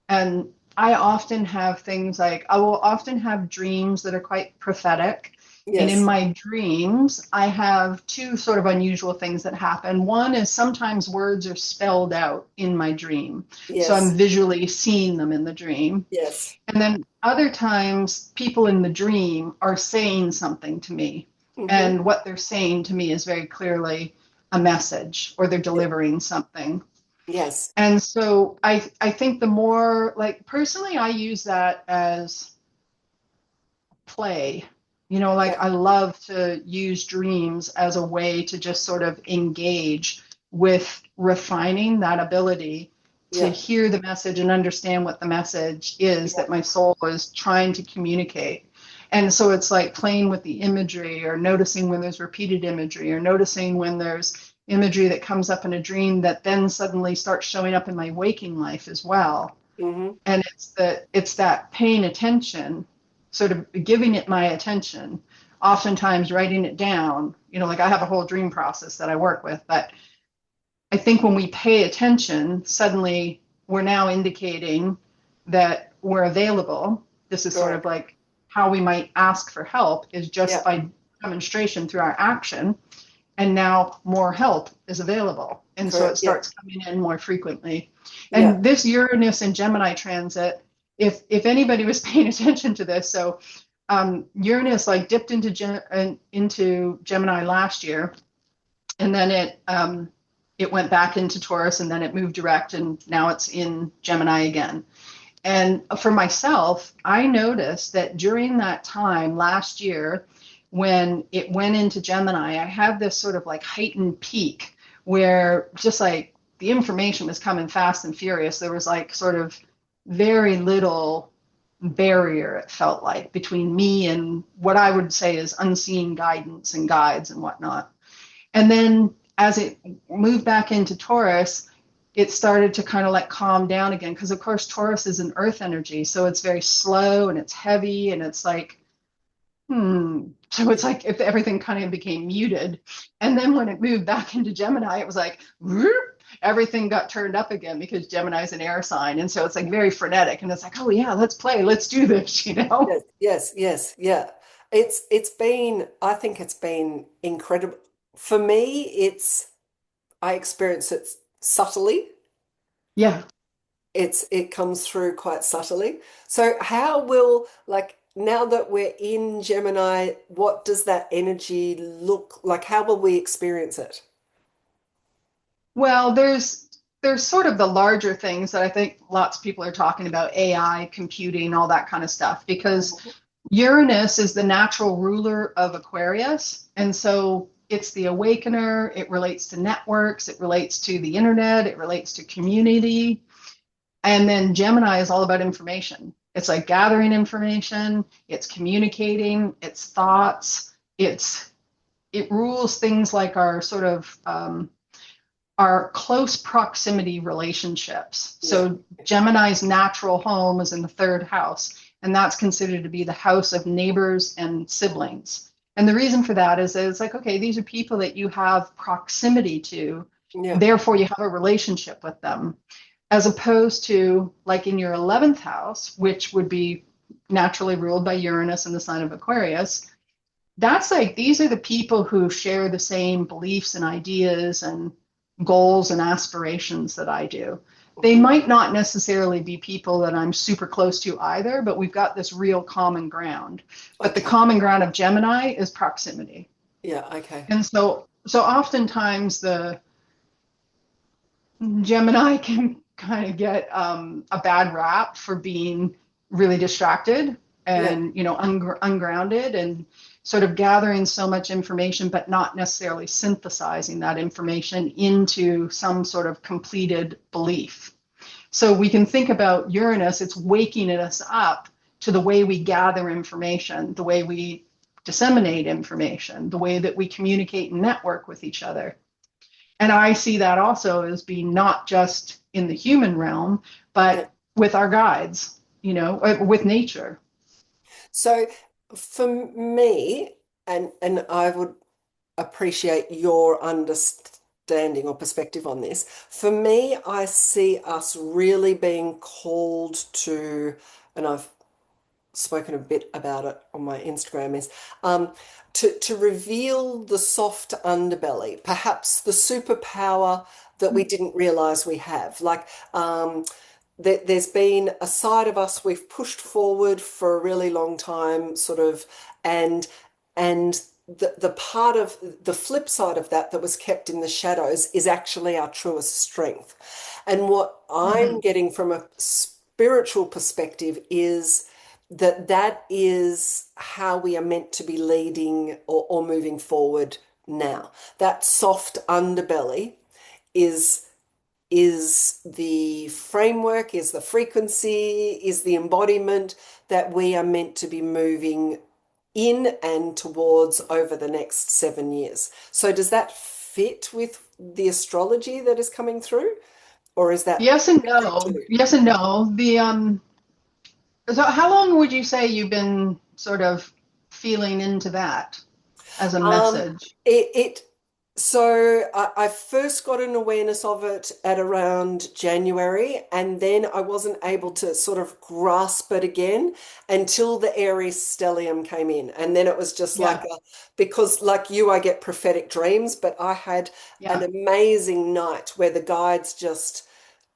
And I often have things like I will often have dreams that are quite prophetic. And in Yes. my dreams, I have two sort of unusual things that happen. One is sometimes words are spelled out in my dream. So I'm Yes. visually seeing them in the dream. Yes. And then other times, people in the dream are saying something to me. Hmm. And what they're saying to me is very clearly a message, or they're delivering something. Yes. And so I think the more, like, personally, I use that as play. Like Yeah. I love to use dreams as a way to just sort of engage. with refining that ability to Yeah. hear the message and understand what the message is Yeah. that my soul is trying to communicate. And so it's like playing with the imagery or noticing when there's repeated imagery or noticing when there's imagery that comes up in a dream that then suddenly starts showing up in my waking life as well. Hmm. And it's that paying attention, sort of giving it my attention, oftentimes writing it down. Like I have a whole dream process that I work with, but I think when we pay attention, suddenly we're now indicating that we're available. This is sort of Correct. like how we might ask for help, is just Yeah. by demonstration through our action. And now more help is available. And so it Correct. Yeah. starts coming in more frequently. Yeah. And this Uranus and Gemini transit, if anybody was paying attention to this, so Uranus like dipped into Gemini last year, and then it went back into Taurus, and then it moved direct, and now it's in Gemini again. And for myself, I noticed that during that time last year, when it went into Gemini, I had this sort of like heightened peak where just like the information was coming fast and furious. There was like sort of very little barrier, it felt like, between me and what I would say is unseen guidance and guides and whatnot. And then as it moved back into Taurus, it started to kind of like calm down again. Because, of course, Taurus is an earth energy. So it's very slow and it's heavy and it's like, So it's like if everything kind of became muted. And then when it moved back into Gemini, it was like, whoop, everything got turned up again because Gemini is an air sign. And so it's like very frenetic. And it's like, oh, yeah, let's play, let's do this. Yes. Yes. Yes. Yeah. It's been, I think it's been incredible. For me, I experience it subtly. Yeah. It comes through quite subtly. So how will, like, now that we're in Gemini, what does that energy look like? How will we experience it? Well, there's sort of the larger things that I think lots of people are talking about, AI, computing, all that kind of stuff, because Mhm. Uranus is the natural ruler of Aquarius. And so it's the awakener, it relates to networks, it relates to the internet, it relates to community. And then Gemini is all about information. It's like gathering information, it's communicating, it's thoughts, it rules things like our sort of our close proximity relationships. Yeah. So Gemini's natural home is in the third house, and that's considered to be the house of neighbors and siblings. And the reason for that is that it's like, okay, these are people that you have proximity to, Yeah. therefore you have a relationship with them, as opposed to like in your 11th house, which would be naturally ruled by Uranus and the sign of Aquarius. That's like these are the people who share the same beliefs and ideas and goals and aspirations that I do. They Mhm. might not necessarily be people that I'm super close to either, but we've got this real common ground. But the Okay. common ground of Gemini is proximity. Yeah. Okay. And so oftentimes the Gemini can kind of get a bad rap for being really distracted Yeah. and ungrounded and sort of gathering so much information, but not necessarily synthesizing that information into some sort of completed belief. So we can think about Uranus; it's waking us up to the way we gather information, the way we disseminate information, the way that we communicate and network with each other. And I see that also as being not just in the human realm, Yeah. but with our guides, with nature. So for me, and I would appreciate your understanding or perspective on this. For me, I see us really being called to, and I've spoken a bit about it on my Instagram, is to reveal the soft underbelly, perhaps the superpower that we didn't realize we have. Like there's been a side of us we've pushed forward for a really long time, sort of, and the part of the flip side of that that was kept in the shadows is actually our truest strength. And what I'm Mhm. getting from a spiritual perspective is that is how we are meant to be leading or moving forward now. That soft underbelly is the framework, is the frequency, is the embodiment that we are meant to be moving in and towards over the next 7 years. So does that fit with the astrology that is coming through, or is that Yes and different no. too? Yes and no. So how long would you say you've been sort of feeling into that as a Um, message? it so I first got an awareness of it at around January, and then I wasn't able to sort of grasp it again until the Aries stellium came in. And then it was just like Yeah, because like you, I get prophetic dreams, but I had an yeah, amazing night where the guides just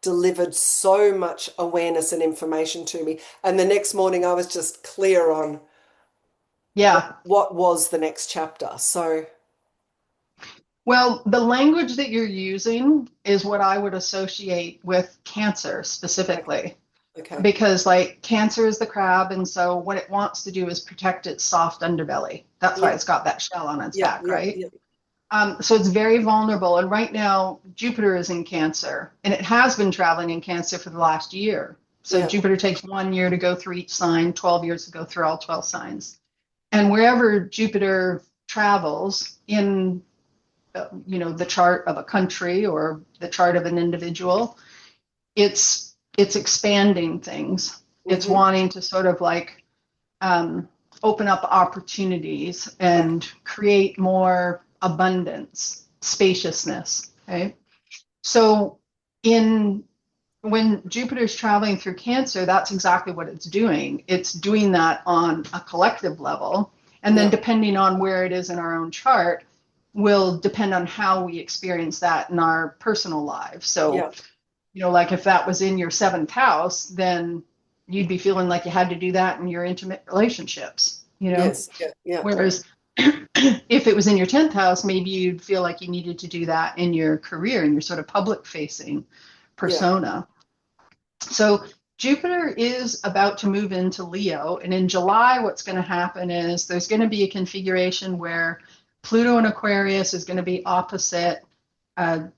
delivered so much awareness and information to me. And the next morning I was just clear on yeah. what was the next chapter. So, Well, the language that you're using is what I would associate with cancer okay, specifically, okay. because like cancer is the crab, and so what it wants to do is protect its soft underbelly. That's why Yeah, it's got that shell on its yeah, back, yeah, right? yeah, So it's very vulnerable. And right now, Jupiter is in Cancer, and it has been traveling in Cancer for the last year. So yeah. Jupiter takes 1 year to go through each sign, 12 years to go through all 12 signs. And wherever Jupiter travels in, the chart of a country or the chart of an individual, it's expanding things. It's Mm-hmm. wanting to sort of like open up opportunities Okay. and create more abundance, spaciousness. Okay. So in when Jupiter's traveling through Cancer, that's exactly what it's doing. It's doing that on a collective level. And then Yeah, depending on where it is in our own chart, will depend on how we experience that in our personal lives. So yeah. like if that was in your seventh house, then you'd be feeling like you had to do that in your intimate relationships. Yes, yeah, yeah. Whereas if it was in your 10th house, maybe you'd feel like you needed to do that in your career, in your sort of public facing Yeah. persona. So Jupiter is about to move into Leo. And in July, what's going to happen is there's going to be a configuration where Pluto in Aquarius is going to be opposite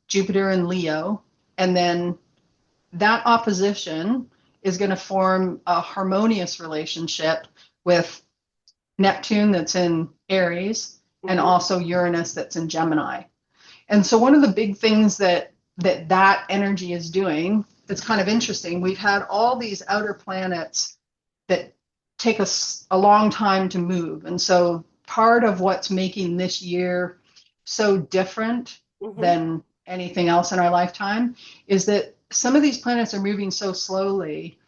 Jupiter in Leo. And then that opposition is going to form a harmonious relationship with Neptune that's in Aries and Mm-hmm. also Uranus that's in Gemini. And so one of the big things that energy is doing that's kind of interesting, we've had all these outer planets that take us a long time to move. And so part of what's making this year so different Mm-hmm. than anything else in our lifetime is that some of these planets are moving so slowly.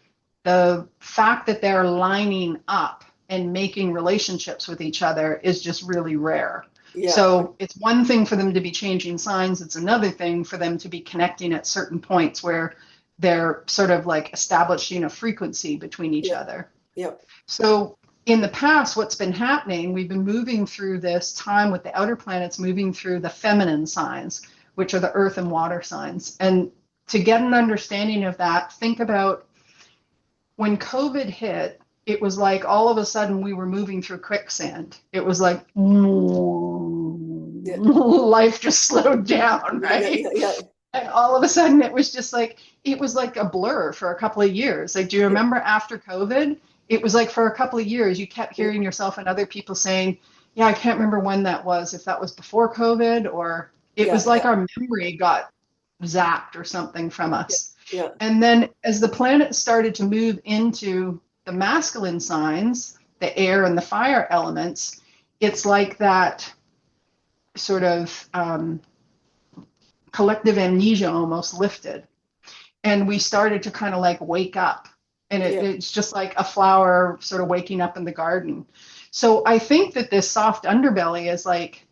The fact that they're lining up and making relationships with each other is just really rare. Yeah. So it's one thing for them to be changing signs, it's another thing for them to be connecting at certain points where they're sort of like establishing a frequency between each Yeah. other. Yeah. So in the past, what's been happening, we've been moving through this time with the outer planets moving through the feminine signs, which are the earth and water signs. And to get an understanding of that, think about when COVID hit, it was like all of a sudden we were moving through quicksand. It was like Yeah. life just slowed down, Yeah. Yeah. Yeah. right? Yeah. And all of a sudden it was just like it was like a blur for a couple of years. Like, do you Yeah. remember after COVID? It was like for a couple of years you kept Yeah. hearing yourself and other people saying, "Yeah, I can't remember when that was, if that was before COVID or it Yeah. was like Yeah. our memory got zapped or something from Yeah. us." Yeah. And then as the planets started to move into the masculine signs, the air and the fire elements, it's like that sort of collective amnesia almost lifted. And we started to kind of like wake up. And Yeah. it's just like a flower sort of waking up in the garden. So I think that this soft underbelly is like,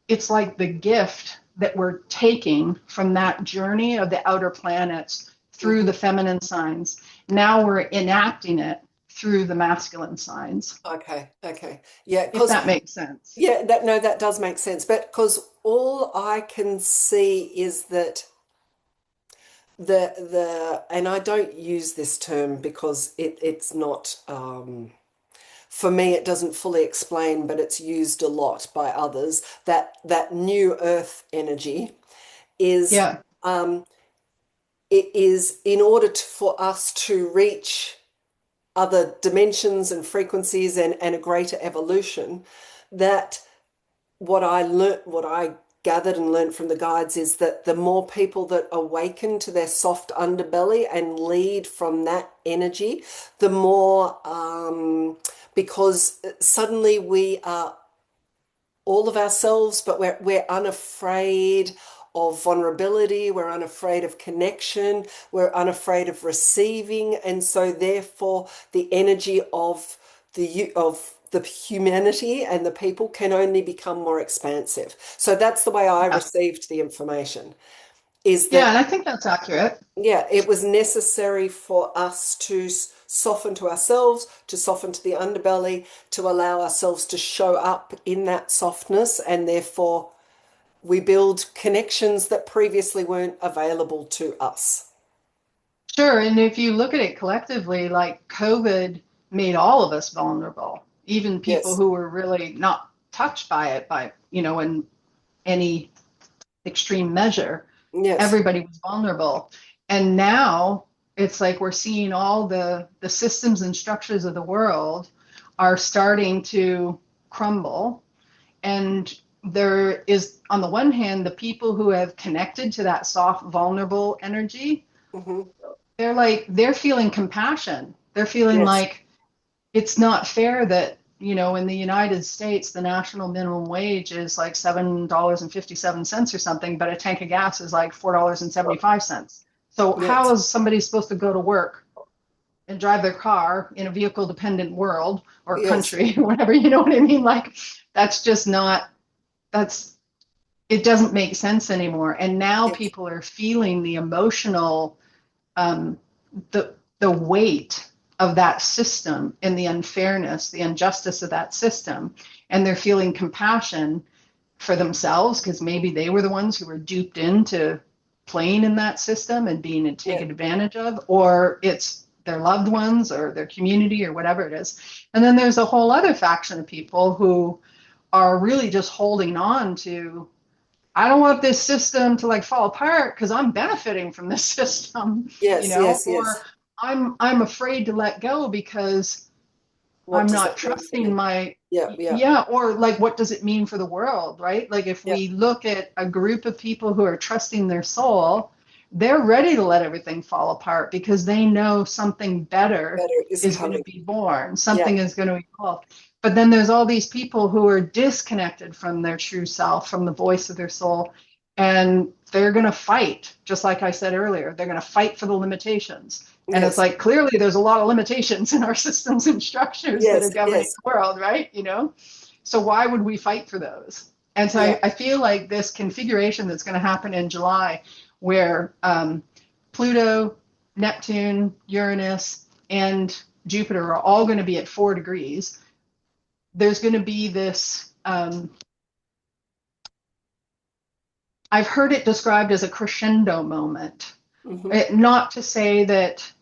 it's like the gift that we're taking from that journey of the outer planets through the Mm-hmm. feminine signs. Now we're enacting it through the masculine signs, Okay. Okay. Yeah. if Because that makes sense. yeah, that no, that does make sense. But because all I can see is that and I don't use this term because it's not for me it doesn't fully explain, but it's used a lot by others that new earth energy is Yeah. um, it is in order for us to reach other dimensions and frequencies and a greater evolution, that what I gathered and learned from the guides is that the more people that awaken to their soft underbelly and lead from that energy, the more, because suddenly we are all of ourselves, but we're unafraid of vulnerability, we're unafraid of connection, we're unafraid of receiving, and so therefore the energy of the humanity and the people can only become more expansive. So that's the way I Yeah. received the information, is Yeah, that and I think that's accurate. yeah, it was necessary for us to soften to ourselves, to soften to the underbelly, to allow ourselves to show up in that softness, and therefore we build connections that previously weren't available to us. Sure. And if you look at it collectively, like COVID made all of us vulnerable, even people Yes, who were really not touched by it by, in any extreme measure, yes, everybody was vulnerable. And now it's like we're seeing all the systems and structures of the world are starting to crumble. And there is, on the one hand, the people who have connected to that soft, vulnerable energy, hmm they're feeling compassion. They're feeling yes, like it's not fair that, in the United States, the national minimum wage is like $7.57 or something, but a tank of gas is like $4.75. So how yes, is somebody supposed to go to work and drive their car in a vehicle dependent world or yes, country or whatever? You know what I mean? Like that's just not, that's, it doesn't make sense anymore. And now yes, people are feeling the emotional, um, the weight of that system and the unfairness, the injustice of that system, and they're feeling compassion for themselves because maybe they were the ones who were duped into playing in that system and being yeah, taken advantage of, or it's their loved ones or their community or whatever it is. And then there's a whole other faction of people who are really just holding on to, I don't want this system to like fall apart because I'm benefiting from this system, yes, yes, or yes. I'm afraid to let go because What I'm does not that mean for trusting me? my, Yeah, yeah, yeah, or like what does it mean for the world, right? Like if yeah. we look at a group of people who are trusting their soul, they're ready to let everything fall apart because they know something better Better is is going to coming. be born, Yeah, something is going to evolve. But then there's all these people who are disconnected from their true self, from the voice of their soul, and they're going to fight, just like I said earlier, they're going to fight for the limitations. And it's yes, like clearly there's a lot of limitations in our systems and structures that are yes, governing yes, the world, right? So why would we fight for those? And so yeah, I feel like this configuration that's going to happen in July, where Pluto, Neptune, Uranus, and Jupiter are all going to be at 4 degrees, there's going to be this. I've heard it described as a crescendo moment. hmm Not to say that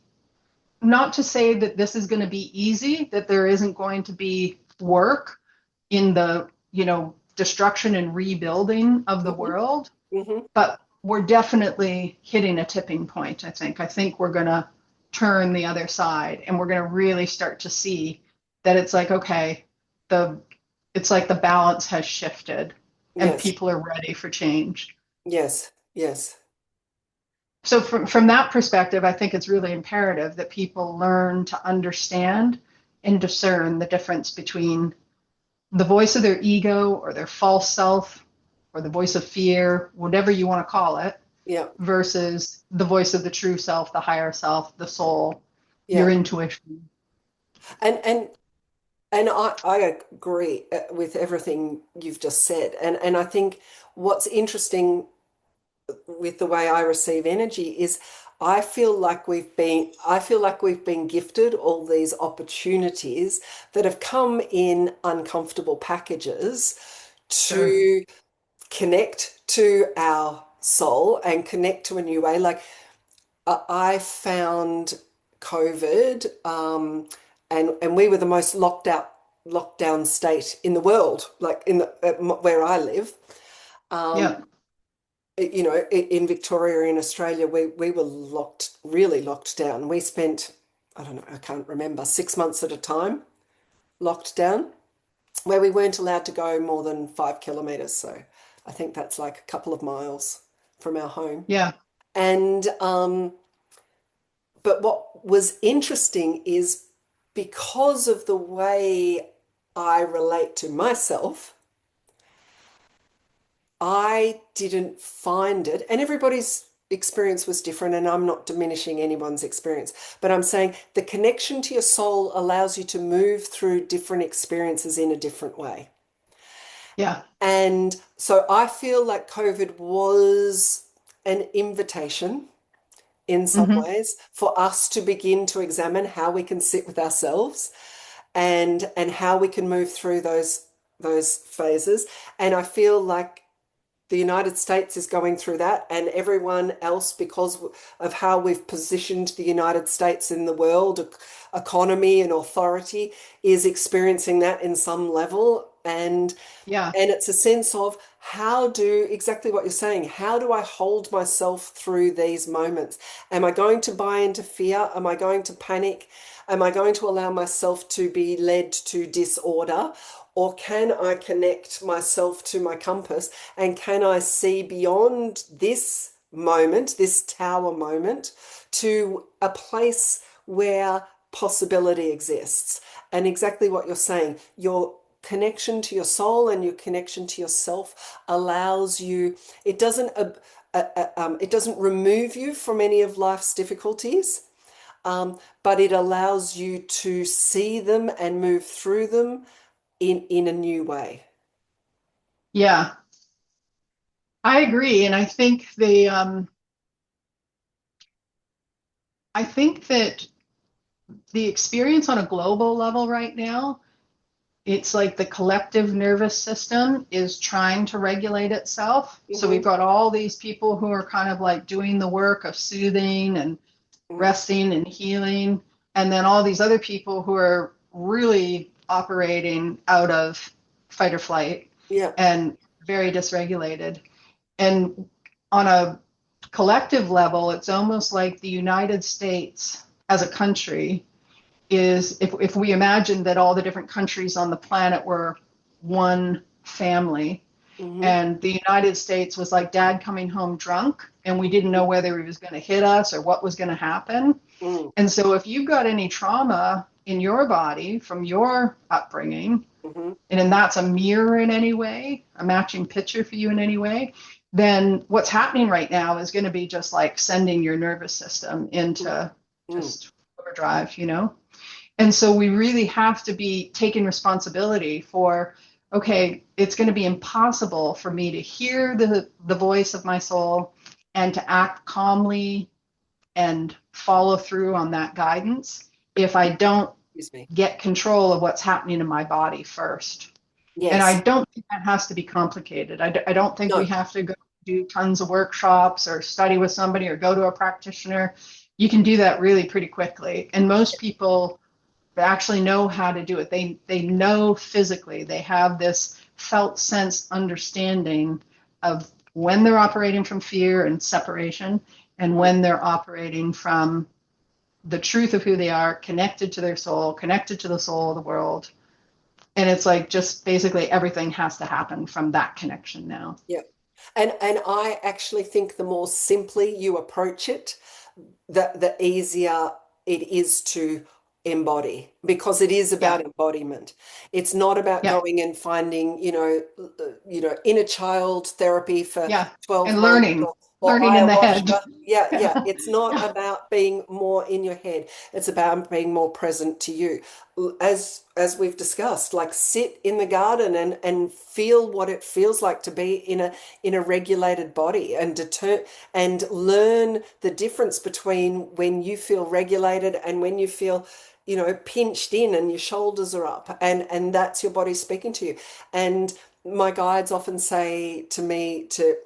this is going to be easy, that there isn't going to be work in the, destruction and rebuilding of the hmm world, hmm but we're definitely hitting a tipping point, I think. I think we're going to turn the other side and we're going to really start to see that it's like, okay, the it's like the balance has shifted and yes, people are ready for change. yes, yes, So from that perspective, I think it's really imperative that people learn to understand and discern the difference between the voice of their ego or their false self or the voice of fear, whatever you want to call it, yeah, versus the voice of the true self, the higher self, the soul, your yeah. intuition. And I agree with everything you've just said. And I think what's interesting with the way I receive energy is I feel like we've been gifted all these opportunities that have come in uncomfortable packages Sure. to connect to our soul and connect to a new way. Like I found COVID, and we were the most lockdown state in the world, like where I live. Um, Yeah. you know, in Victoria, in Australia, we were really locked down. We spent, I don't know, I can't remember, 6 months at a time locked down, where we weren't allowed to go more than 5 kilometers. So I think that's like a couple of miles from our home. Yeah. And but what was interesting is because of the way I relate to myself, I didn't find it, and everybody's experience was different, and I'm not diminishing anyone's experience, but I'm saying the connection to your soul allows you to move through different experiences in a different way. Yeah. And so I feel like COVID was an invitation in some Hmm. ways for us to begin to examine how we can sit with ourselves and how we can move through those phases. And I feel like the United States is going through that, and everyone else, because of how we've positioned the United States in the world, economy and authority, is experiencing that in some level. Yeah. And it's a sense of how do exactly what you're saying. How do I hold myself through these moments? Am I going to buy into fear? Am I going to panic? Am I going to allow myself to be led to disorder? Or can I connect myself to my compass and can I see beyond this moment, this tower moment, to a place where possibility exists? And exactly what you're saying, your connection to your soul and your connection to yourself allows you, it doesn't it doesn't remove you from any of life's difficulties, but it allows you to see them and move through them in a new way. Yeah. I agree. And I think that the experience on a global level right now, it's like the collective nervous system is trying to regulate itself. So we've Hmm. got all these people who are kind of like doing the work of soothing and Mm. resting and healing. And then all these other people who are really operating out of fight or flight Yeah. and very dysregulated. And on a collective level, it's almost like the United States as a country is, if we imagine that all the different countries on the planet were one family, Hmm. and the United States was like dad coming home drunk, and we didn't know whether he was going to hit us or what was going to happen. Mm. And so if you've got any trauma in your body from your upbringing, Hmm. and that's a mirror in any way, a matching picture for you in any way, then what's happening right now is going to be just like sending your nervous system Mm. into Mm. just overdrive, you know? And so we really have to be taking responsibility for, okay, it's going to be impossible for me to hear the voice of my soul and to act calmly and follow through on that guidance if I don't Excuse me. get control of what's happening in my body first. And I Yes. don't think that has to be complicated. I don't think we No. have to go do tons of workshops or study with somebody or go to a practitioner. You can do that really pretty quickly. And most people actually know how to do it. They know physically. They have this felt sense understanding of when they're operating from fear and separation and Mm. when they're operating from the truth of who they are, connected to their soul, connected to the soul of the world. And it's like just basically everything has to happen from that connection now. Yeah. And I actually think the more simply you approach it, the easier it is to embody because it is Yeah. about embodiment. It's not about Yeah. going and finding, inner child therapy for Yeah. 12 And months or learning in the head. ayahuasca. Yeah, yeah. Yeah. It's not Yeah. about being more in your head. It's about being more present to you. As we've discussed, like sit in the garden and feel what it feels like to be in a regulated body and learn the difference between when you feel regulated and when you feel, pinched in and your shoulders are up and that's your body speaking to you. And my guides often say to me to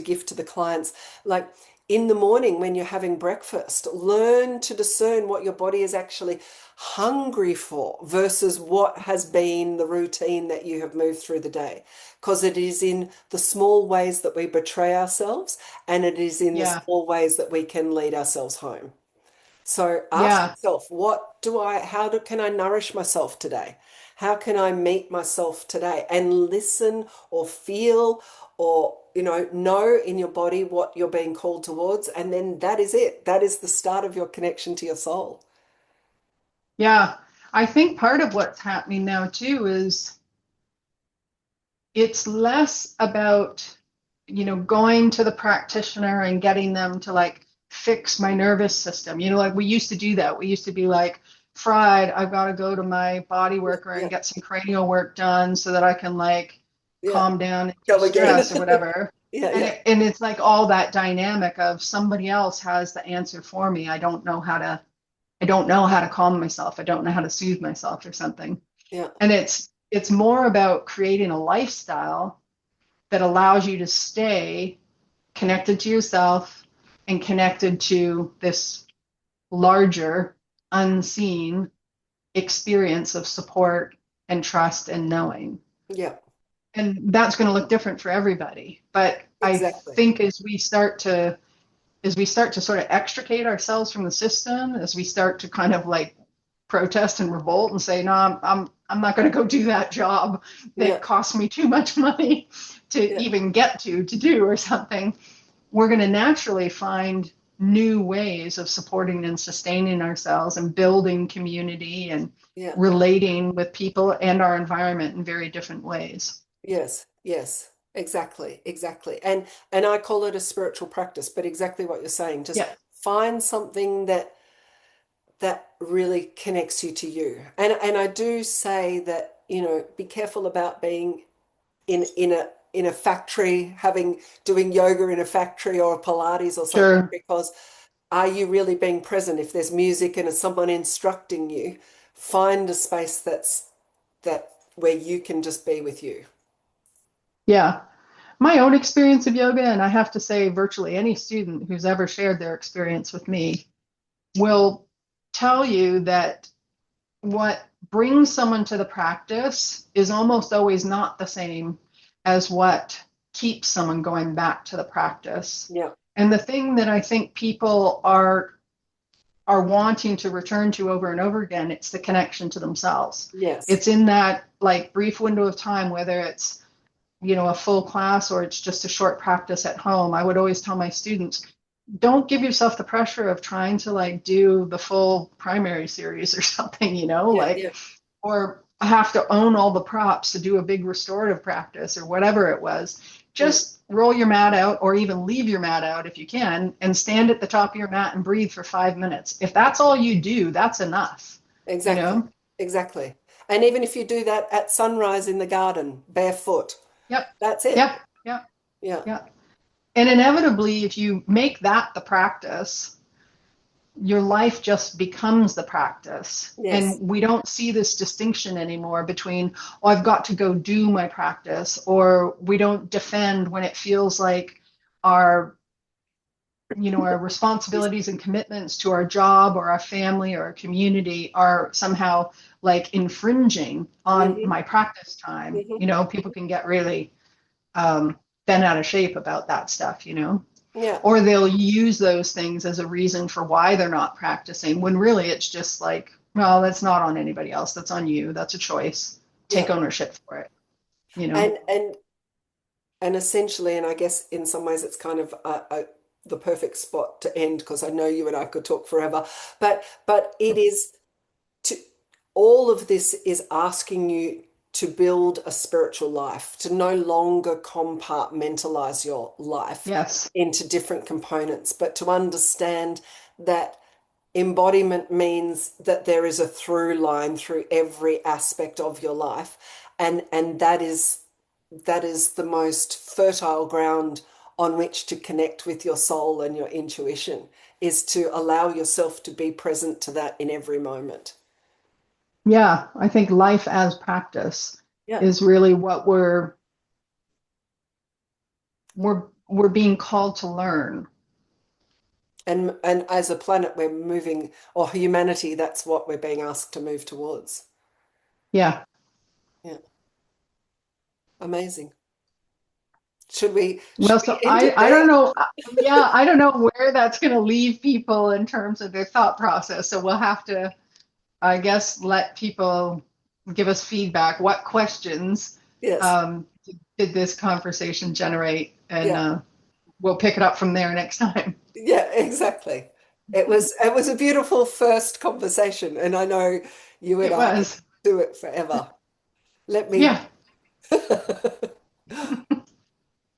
gift to the clients, like in the morning when you're having breakfast. Learn to discern what your body is actually hungry for versus what has been the routine that you have moved through the day. Because it is in the small ways that we betray ourselves, and it is in the Yeah. small ways that we can lead ourselves home. So ask Yeah. yourself, can I nourish myself today? How can I meet myself today? And listen or feel or, know in your body what you're being called towards. And then that is it. That is the start of your connection to your soul. Yeah. I think part of what's happening now too is it's less about, going to the practitioner and getting them to like fix my nervous system. Like we used to do that. We used to be like, Fried, I've got to go to my body worker and Yeah, get some cranial work done so that I can like yeah. calm down and Go again. de-stress or whatever. Yeah, And yeah, it's like all that dynamic of somebody else has the answer for me. I don't know how to calm myself. I don't know how to soothe myself or something. yeah, And it's more about creating a lifestyle that allows you to stay connected to yourself and connected to this larger, unseen experience of support and trust and knowing. yeah. And that's going to look different for everybody. But I Exactly. think as we start to sort of extricate ourselves from the system, as we start to kind of like protest and revolt and say, no, I'm not going to go do that job Yeah, that costs me too much money to yeah, even get to do or something, we're going to naturally find new ways of supporting and sustaining ourselves and building community and yeah. relating with people and our environment in very different ways. Yes, yes, exactly, exactly. And I call it a spiritual practice, but exactly what you're saying. Just Yeah, find something that really connects you to you. And I do say that, be careful about being in a factory, doing yoga in a factory or a Pilates or something, sure. because are you really being present? If there's music and someone instructing you, find a space that where you can just be with you. Yeah. My own experience of yoga, and I have to say, virtually any student who's ever shared their experience with me will tell you that what brings someone to the practice is almost always not the same as what keeps someone going back to the practice. Yeah. And the thing that I think people are wanting to return to over and over again, it's the connection to themselves. Yes. It's in that like brief window of time, whether it's a full class or it's just a short practice at home. I would always tell my students, don't give yourself the pressure of trying to like do the full primary series or something, Yeah, like, yeah, or have to own all the props to do a big restorative practice or whatever it was. yeah, Just roll your mat out or even leave your mat out if you can and stand at the top of your mat and breathe for 5 minutes. If that's all you do, that's enough, you exactly. know? Exactly. And even if you do that at sunrise in the garden, barefoot, Yep. that's it. Yep. Yep. Yeah. Yep. And inevitably, if you make that the practice, your life just becomes the practice. Yes. And we don't see this distinction anymore between, oh, I've got to go do my practice, or we don't defend when it feels like our, our responsibilities and commitments to our job or our family or our community are somehow like infringing on Hmm. my practice time. Hmm. People can get really bent out of shape about that stuff. Yeah. Or they'll use those things as a reason for why they're not practicing when really it's just like, well, that's not on anybody else, that's on you, that's a choice, take Yeah. ownership for it. And essentially, and I guess in some ways it's kind of the perfect spot to end, because I know you and I could talk forever. But it is to all of this is asking you to build a spiritual life, to no longer compartmentalize your life Yes. into different components, but to understand that embodiment means that there is a through line through every aspect of your life, and that is the most fertile ground on which to connect with your soul and your intuition, is to allow yourself to be present to that in every moment. Yeah, I think life as practice Yeah. is really what we're being called to learn. And as a planet, we're moving, or humanity, that's what we're being asked to move towards. Yeah. Yeah, amazing. Should Well, we so end it I there? don't know. Yeah, I don't know where that's going to leave people in terms of their thought process. So we'll have to, I guess, let people give us feedback. What questions Yes. um, did this conversation generate? And Yeah. we'll pick it up from there next time. Yeah, exactly. It was a beautiful first conversation, and I know you and It I could was. do it forever. Let me Yeah.